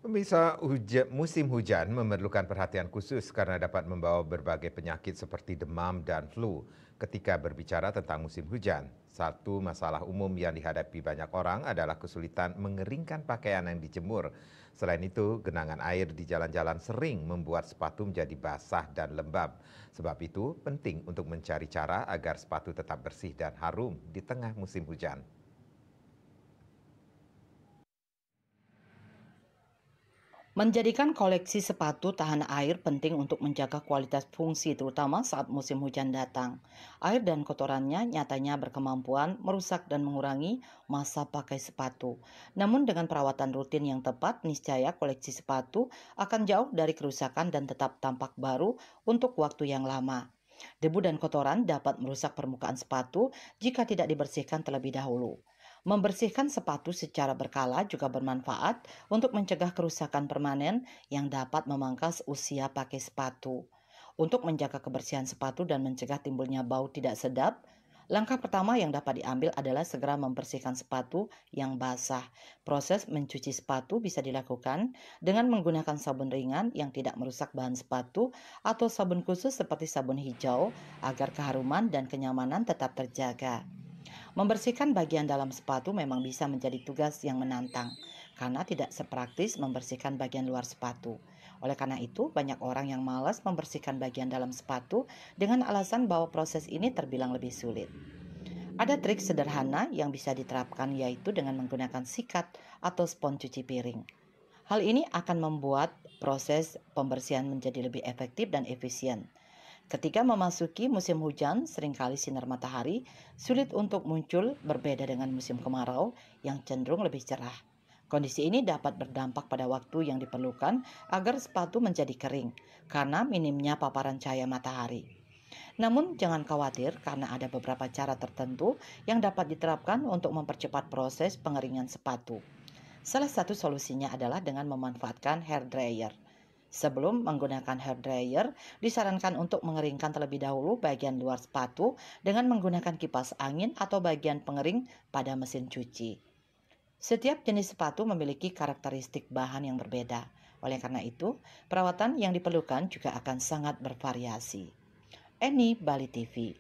Musim hujan memerlukan perhatian khusus karena dapat membawa berbagai penyakit seperti demam dan flu. Ketika berbicara tentang musim hujan, satu masalah umum yang dihadapi banyak orang adalah kesulitan mengeringkan pakaian yang dijemur. Selain itu, genangan air di jalan-jalan sering membuat sepatu menjadi basah dan lembab. Sebab itu, penting untuk mencari cara agar sepatu tetap bersih dan harum di tengah musim hujan. Menjadikan koleksi sepatu tahan air penting untuk menjaga kualitas fungsi terutama saat musim hujan datang. Air dan kotorannya nyatanya berkemampuan merusak dan mengurangi masa pakai sepatu. Namun dengan perawatan rutin yang tepat, niscaya koleksi sepatu akan jauh dari kerusakan dan tetap tampak baru untuk waktu yang lama. Debu dan kotoran dapat merusak permukaan sepatu jika tidak dibersihkan terlebih dahulu. Membersihkan sepatu secara berkala juga bermanfaat untuk mencegah kerusakan permanen yang dapat memangkas usia pakai sepatu. Untuk menjaga kebersihan sepatu dan mencegah timbulnya bau tidak sedap, langkah pertama yang dapat diambil adalah segera membersihkan sepatu yang basah. Proses mencuci sepatu bisa dilakukan dengan menggunakan sabun ringan yang tidak merusak bahan sepatu atau sabun khusus seperti sabun hijau agar keharuman dan kenyamanan tetap terjaga. Membersihkan bagian dalam sepatu memang bisa menjadi tugas yang menantang, karena tidak sepraktis membersihkan bagian luar sepatu. Oleh karena itu, banyak orang yang malas membersihkan bagian dalam sepatu dengan alasan bahwa proses ini terbilang lebih sulit. Ada trik sederhana yang bisa diterapkan, yaitu dengan menggunakan sikat atau spons cuci piring. Hal ini akan membuat proses pembersihan menjadi lebih efektif dan efisien. Ketika memasuki musim hujan, seringkali sinar matahari sulit untuk muncul, berbeda dengan musim kemarau yang cenderung lebih cerah. Kondisi ini dapat berdampak pada waktu yang diperlukan agar sepatu menjadi kering karena minimnya paparan cahaya matahari. Namun jangan khawatir karena ada beberapa cara tertentu yang dapat diterapkan untuk mempercepat proses pengeringan sepatu. Salah satu solusinya adalah dengan memanfaatkan hair dryer. Sebelum menggunakan hair dryer, disarankan untuk mengeringkan terlebih dahulu bagian luar sepatu dengan menggunakan kipas angin atau bagian pengering pada mesin cuci. Setiap jenis sepatu memiliki karakteristik bahan yang berbeda. Oleh karena itu, perawatan yang diperlukan juga akan sangat bervariasi. Eni Bali TV